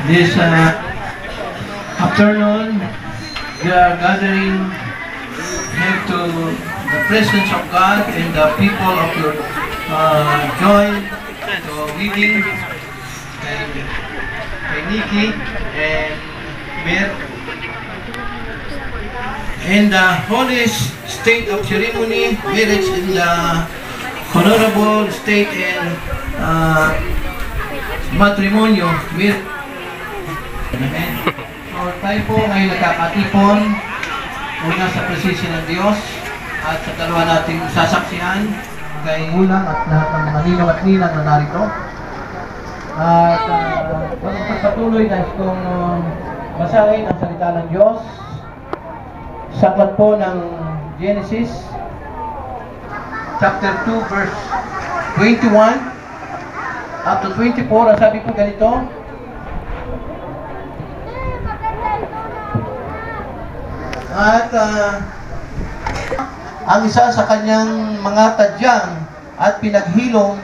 This afternoon, we are gathering here to the presence of God and the people of your joy to giving kay Nikki and Mer. In the holy state of ceremony, marriage in the honorable state and matrimonio. So, tayo po ngayon nagkakatipon una sa presensya ng Diyos at sa dalawa nating sasaksihan kay Ngulang at lahat ng mga ninaw at ninang na narito. At pagpatuloy nais kong basahin ang salita ng Diyos sa aklat po ng Genesis chapter 2 verse 21 up to 24. Ang sabi po ganito: at ang isa sa kanyang mga tadyang at pinaghilong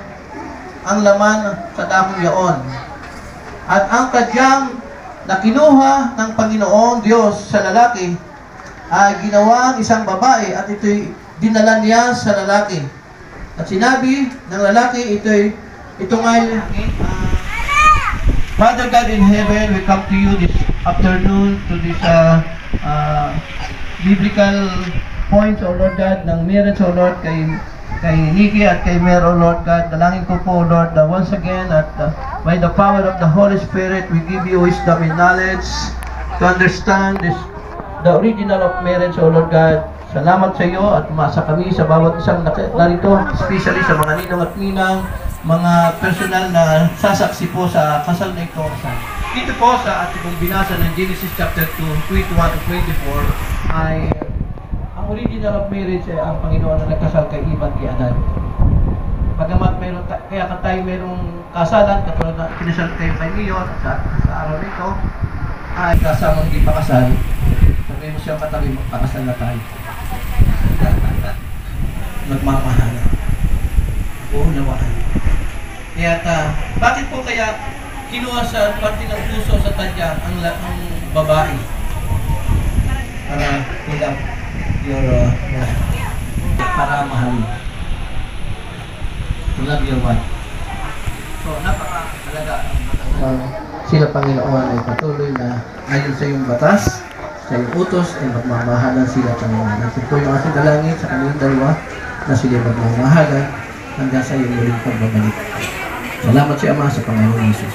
ang laman sa dahon yaon. At ang tadyang na kinuha ng Panginoon Diyos sa lalaki ay ginawang isang babae at ito'y dinala niya sa lalaki. At sinabi ng lalaki, ito ngay, Father God in heaven, we come to you this afternoon to this biblical points, O Lord God, ng marriage, O Lord, kay kay Nikki at kay Mero, Lord God. Dalangin ko po, Lord, once again at by the power of the Holy Spirit, we give you wisdom and knowledge to understand the original of marriage, O Lord God. Salamat sa iyo at umasa kami sa bawat isang narito, especially sa mga ninong at ninang, mga personal na sasaksi po sa kasal na ito. Dito po sa ating pong binasa ng Genesis chapter 2, 21 to 24, ay ang original of marriage ay ang Panginoon na nagkasal kay Eva at kay Adan. Pagamat mayroon kaya tayo mayroong kasalan, katulad na kinasal kayo kay Mayor sa araw nito, ay kasamang di pa kasal. Sabihin mo siya katabi, magpakasal na tayo. Magmamahal. Uunawaan. Kaya bakit po kaya kinuha sa parte ng puso sa tadya ang babae? Para tulad your para mahal. To love your wife. So, napakahalaga ang sila Panginoon ay patuloy na ayon sa iyong batas, sa iyong utos, ay magmamahalan sila Panginoon. At ito yung aking dalangin sa kanilang dalawa na sila magmamahalan hanggang sa iyong muling pagbabalik. Salamat si Ama sa Panginoon Jesus.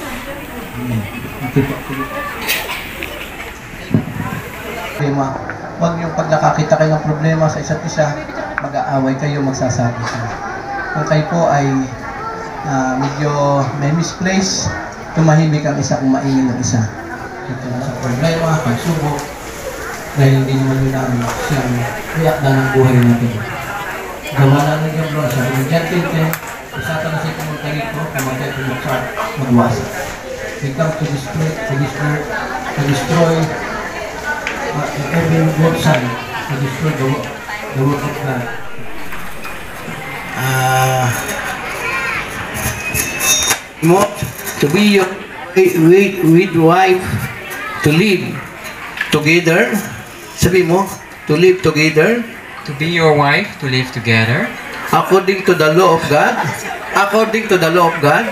Amen. Okay po. Huwag yung pag nakakita kayo ng problema sa isa't isa, mag-aaway kayo, magsasabi kayo. Kung kayo po ay medyo may misplace, tumahimik ang isa kung maingin ng isa. Ito na sa problema, pagsubok, dahil hindi naman yun ang siyang iyakda ng buhay natin. Gawa na ng yung bro, sabi ng gentle, isa ka na siya pumunta rito, pumunta ito magwasa. He comes to destroy every good sign, to destroy the work of God. To be your with wife, to live together. Sabi mo, to live together. To be your wife, to live together. According to the law of God. According to the law of God.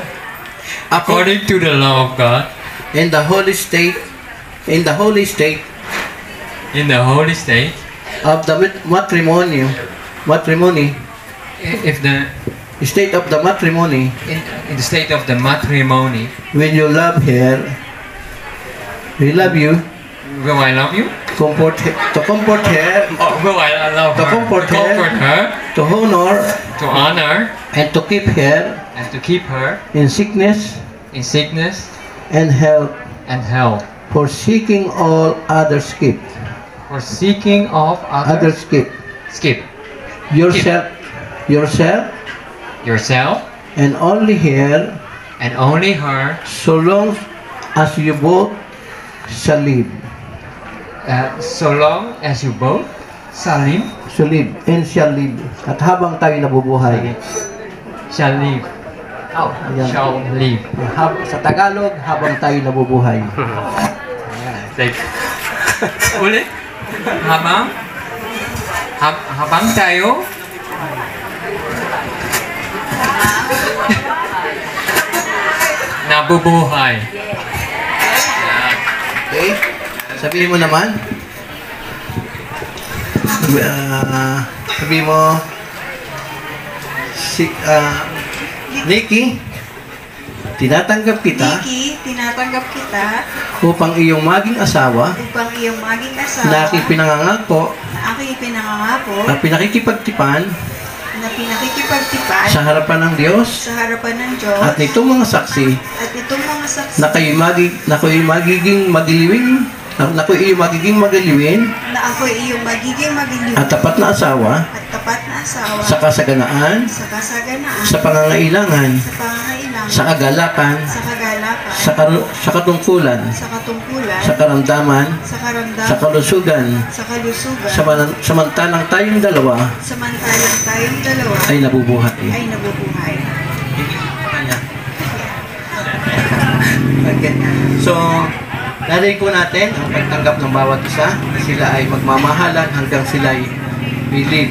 According to the law of God. In the holy state. In the holy state. In the holy state. Of the matrimony. If the state of the matrimony. In the state of the matrimony. Will you love her? Will love you? Will I love you? To comfort her. Oh, will I love her? To comfort her. To honor. To honor. And to keep her. And to keep her. In sickness. In sickness. And health. And health. Forsaking all other skip. Forsaking of other skip. Skip. Yourself. Yourself. And only her. And only her. So long as you both shall live. So long as you both shall live. And shall live. At habang tayo nabubuhay. Shall live. Oh, shall live. Sa Tagalog, habang tayo nabubuhay. Ulit. Habang tayo nabubuhay. Okay? Sabihin mo naman. Sabihin mo Nikki, tinatanggap kita upang iyong maging asawa na aking pinangangako na pinakikipagtipan sa harapan ng Diyos at nitong mga saksi na kayo'y magiging magiliwin at tapat na asawa sa kasaganaan, sa pangangailangan, sa kagalakan, sa katungkulan, sa karamdaman, sa kalusugan, samantalang tayong dalawa ay nabubuhay. Okay. So, narinig ko natin ang pagtanggap ng bawat isa na sila ay magmamahalan hanggang sila ay believe.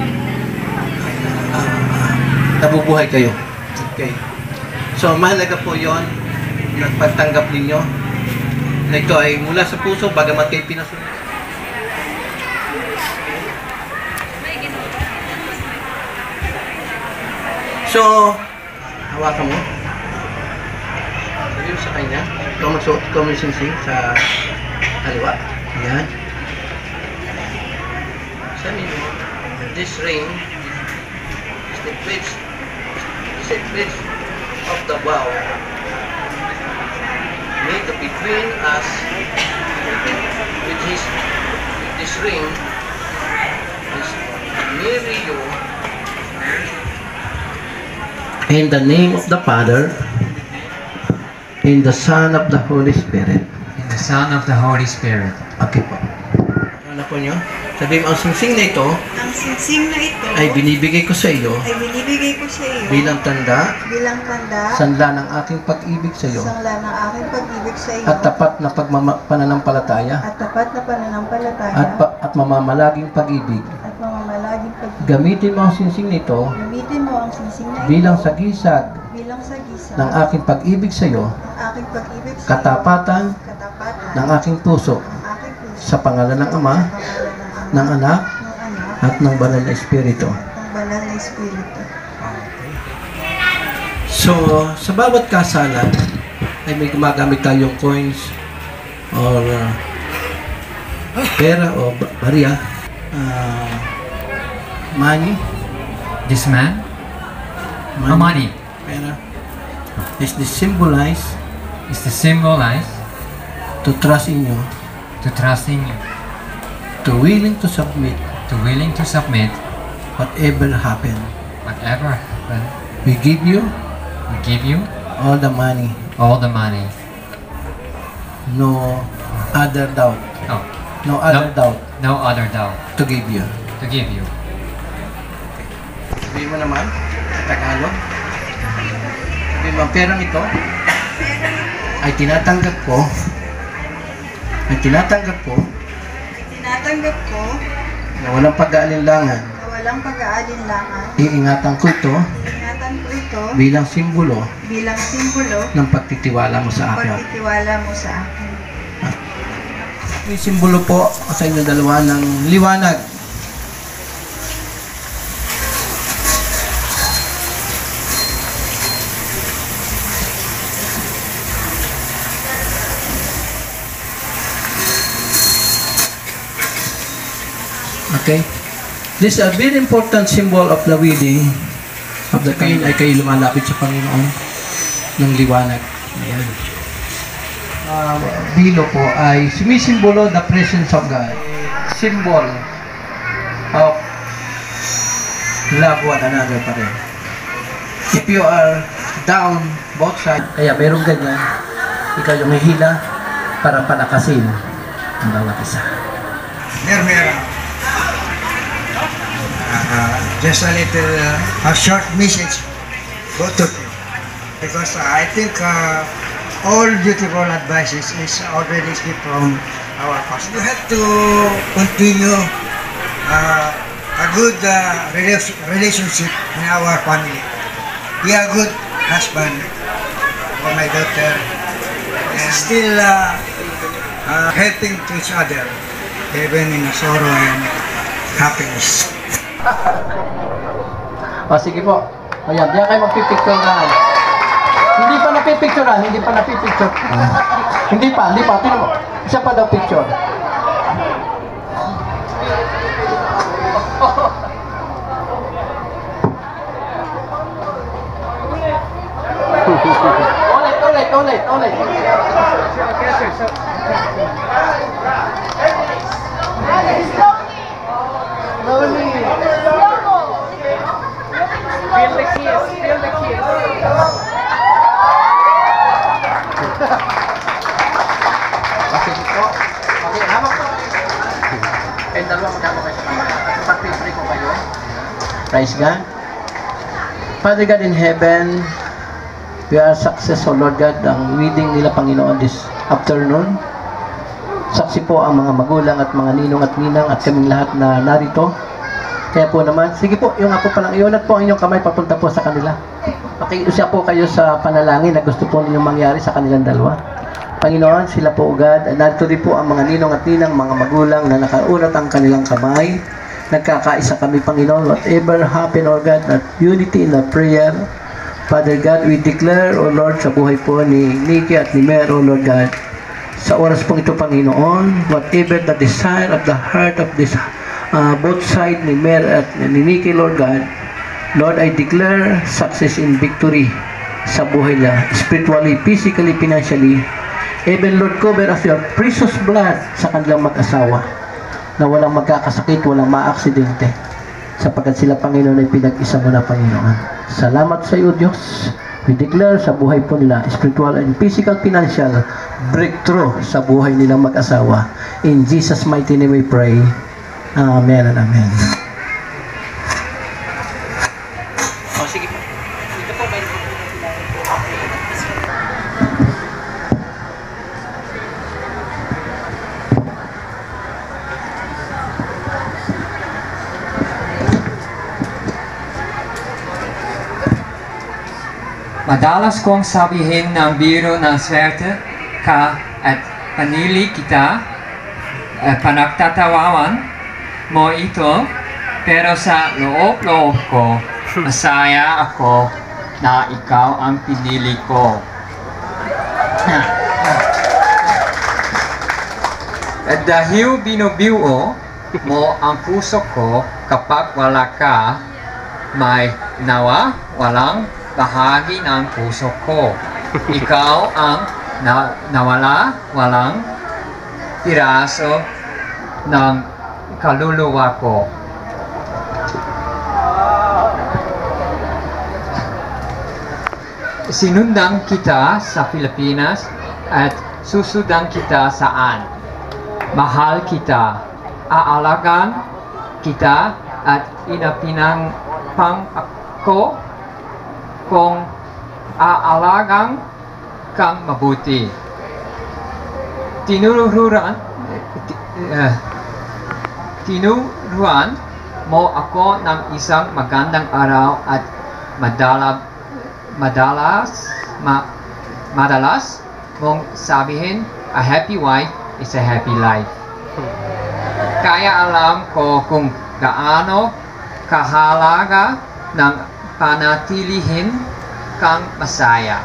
Nabubuhay kayo. Okay. So, mahalaga po yon na pagtanggap ninyo na ito ay mula sa puso bagamat kayo pinasunod. So, hawakan mo. Sabi mo sa kanya, ikaw magsuot, ikaw may singsing sa kaliwa. Ayan. Sabi mo, this ring is the bridge of the vow made between us with this ring is marry you in the name of the Father, in the Son of the Holy Spirit. In the Son of the Holy Spirit. Okay po. Ano po nyo? Sabi mo, ang singsing na ito Ang singsing na ito ay binibigay ko sa iyo ay binibigay ko sa iyo bilang tanda, bilang tanda sanla ng aking pag-ibig sa iyo, sangla ng aking pag-ibig sa iyo at tapat na pananampalataya, at tapat na pananampalataya at mamamalaging pag-ibig. at mamamalaging pag-ibig. Gamitin mo ang singsing nito Gamitin mo ang singsing na ito bilang sagisag bilang sagisag ng aking pag-ibig sa iyo, ng aking pag-ibig sa iyo, katapatan katapatan ng aking puso, ng aking puso, sa pangalan ng Ama, sa pangalan ng Anak, ng Anak, at ng Banal na Espiritu. ng Banal na Espiritu. So, sa bawat kasalan ay may gumagamit tayong coins or pera o barya, money, This man, money, pera, is the symbolize is to symbolize to trust in you, to trust in you, to willing to submit whatever happen. whatever happen. We give you We give you all the money, all the money. no other doubt, Oh, no other doubt no other doubt to give you. to give you. Sabihin mo naman, Tagalog. Sabihin mo, ang perang ito ay tinatanggap ko Tinatanggap ko na walang pag-aalinlangan. na walang pag-aalinlangan. Iingatan ko ito Ingatan ko ito bilang simbolo bilang simbolo ng pagtitiwala mo sa ng akin. pagtitiwala mo sa akin. May simbolo po sa inyo dalawa ng liwanag. Okay? This is a very important symbol of the wedding of the kain ay kayo lumalapit sa Panginoon ng liwanag. Ayan. Bilo po ay sumisimbolo the presence of God. Symbol of love one another pa rin. If you are down both sides, kaya meron ganyan, ikaw yung hihila para palakasin ang bawat isa. Just a little, a short message, both of you, because I think all beautiful advices is already from our pastor. You have to continue a good relationship in our family. Be a good husband for my daughter, and still helping to each other, even in sorrow and happiness. O sige po. Ayan, diyan kayo magpipicturean. Hindi pa napipicturean, hindi pa napipicture. Hindi pa. Tingnan mo. Isa pa daw picture. ulit. Feel the kiss. Bakit po? Okay, hawak po. Kayong dalawa magkano kayo sa kamay. Pag-pray ko kayo. Praise God. Father God in heaven, we are successful, Lord God, ang wedding nila Panginoon this afternoon. Saksi po ang mga magulang at mga ninong at ninang at kaming lahat na narito. Kaya po naman, sige po, yung apo palang iunat po ang inyong kamay papunta po sa kanila. Pakiusya po kayo sa panalangin na gusto po ninyong mangyari sa kanilang dalawa. Panginoon, sila po God, narito din po ang mga ninong at ninang, mga magulang na nakaunat ang kanilang kamay, nagkakaisa kami, Panginoon. Whatever happen, O God, that unity in the prayer, Father God, we declare, O Lord, sa buhay po ni Nikki at ni Mer, O Lord God, sa oras pong ito, Panginoon, whatever the desire of the heart of this both side ni Mer at ni Nikki, Lord God, Lord, I declare success in victory sa buhay nila, spiritually, physically, financially. Even, Lord, cover us your precious blood sa kanilang mag-asawa, na walang magkakasakit, walang maaksidente, sapagkat sila, Panginoon, ay pinag-isa mo na, Panginoon. Salamat sa iyo, Diyos. We declare sa buhay po nila, spiritual and physical, financial breakthrough sa buhay nilang mag-asawa. In Jesus' mighty name we pray. Amen and amen. Oh, sige po. Ito po, Madalas kong sabihin ng biro ng swerte ka at panili kita, panagtatawawan mo ito, pero sa loob-loob ko, masaya ako na ikaw ang pinili ko. At dahil binubuo mo ang puso ko kapag wala ka, may walang bahagi ng puso ko. Ikaw ang walang piraso ng kaluluwa ko. Sinundan kita sa Pilipinas at susundan kita saan. Mahal kita, aalagaan kita at inapinangpang ako kung aalagang kang mabuti. Tinuruan mo ako ng isang magandang araw at madalas mong sabihin, a happy wife is a happy life. Kaya alam ko kung gaano kahalaga ng panatilihin kang masaya.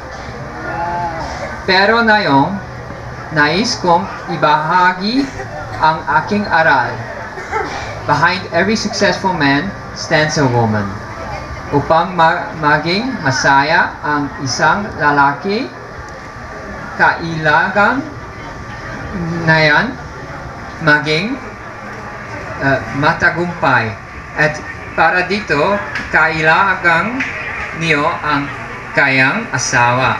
Pero ngayon, nais kong ibahagi ang aking aral. Behind every successful man stands a woman. Upang maging masaya ang isang lalaki, kailangan na yan maging matagumpay. At para dito, kailangan niyo ang kayang asawa.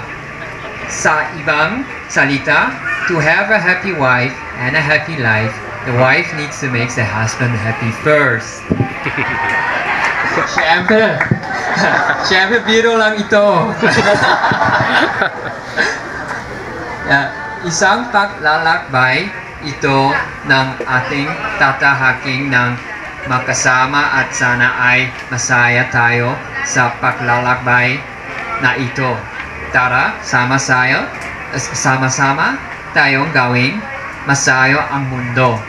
Sa ibang salita, to have a happy wife and a happy life, the wife needs to make the husband happy first. Siyempre, biro lang ito. Isang paglalakbay ito ng ating tatahaking ng makasama at sana ay masaya tayo sa paglalakbay na ito. Tara, sama-sama tayong gawing masaya ang mundo.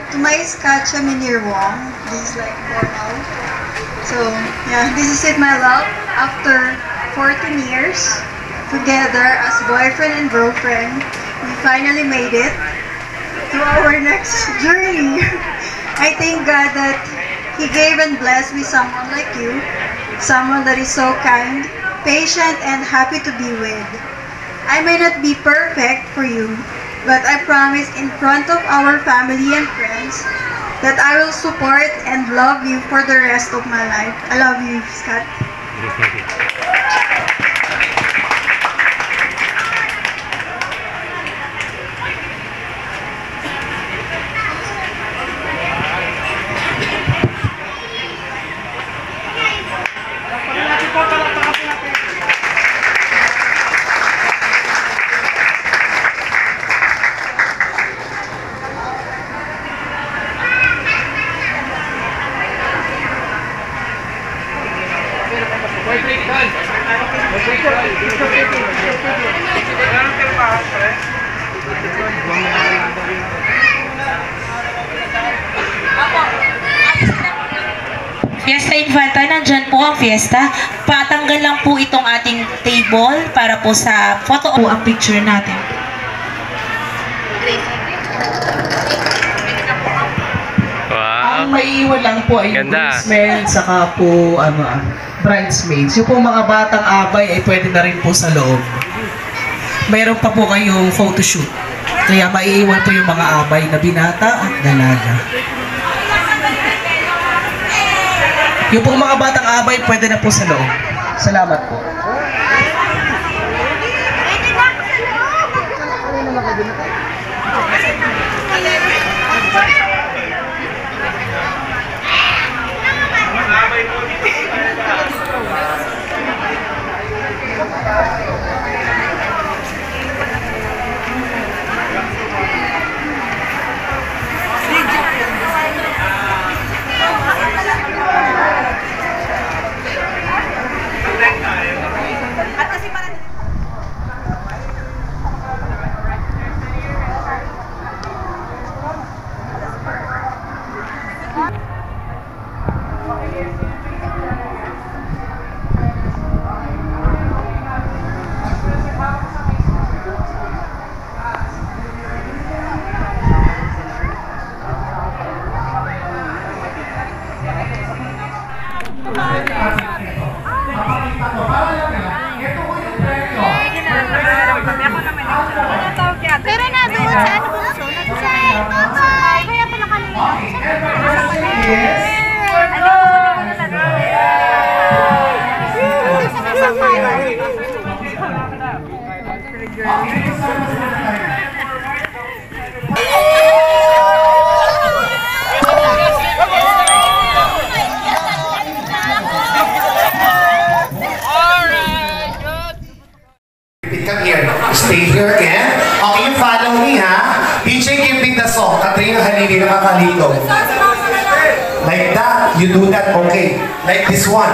To my Skatcha Minir Wong, this is like formal. So, yeah, this is it, my love. After 14 years together as boyfriend and girlfriend, we finally made it to our next journey. I thank God that He gave and blessed me someone like you, someone that is so kind, patient, and happy to be with. I may not be perfect for you, but I promise in front of our family and friends that I will support and love you for the rest of my life. I love you, Scott. Fiesta Infanta, nandyan po ang fiesta. Patanggal lang po itong ating table para po sa photo po ang picture natin. Wow. Ang maiiwan lang po ay Ganda. groomsmen, saka po bridesmaids. Yung po mga batang abay ay pwede na rin po sa loob. Mayroon pa po kayong photoshoot. Kaya maiiwan po yung mga abay na binata at dalaga. Yung pong mga batang abay, pwede na po sa loob. Salamat po. Pero na doon sa ano bunso, nag-say, bye-bye. Kaya pala kanina. Come here. Stay here again. Okay, you follow me, ha? PJ giving the song. Katrina Halili nakakalito. Like that. You do that. Okay. Like this one.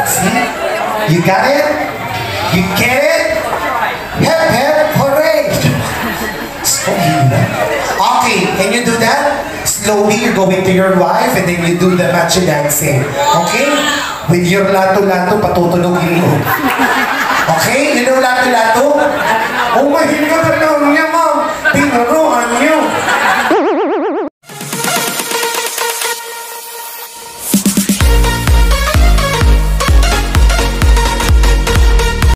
See? You got it? You get it? Hep, hep, hooray! So, okay, can you do that? Slowly, you go into your wife and then you do the matcha dancing. Okay? With your lato-lato, patutulogin mo. Okay? You know lato-lato? Oh, mahilig ka na lang niya, ma'am. Tinuro.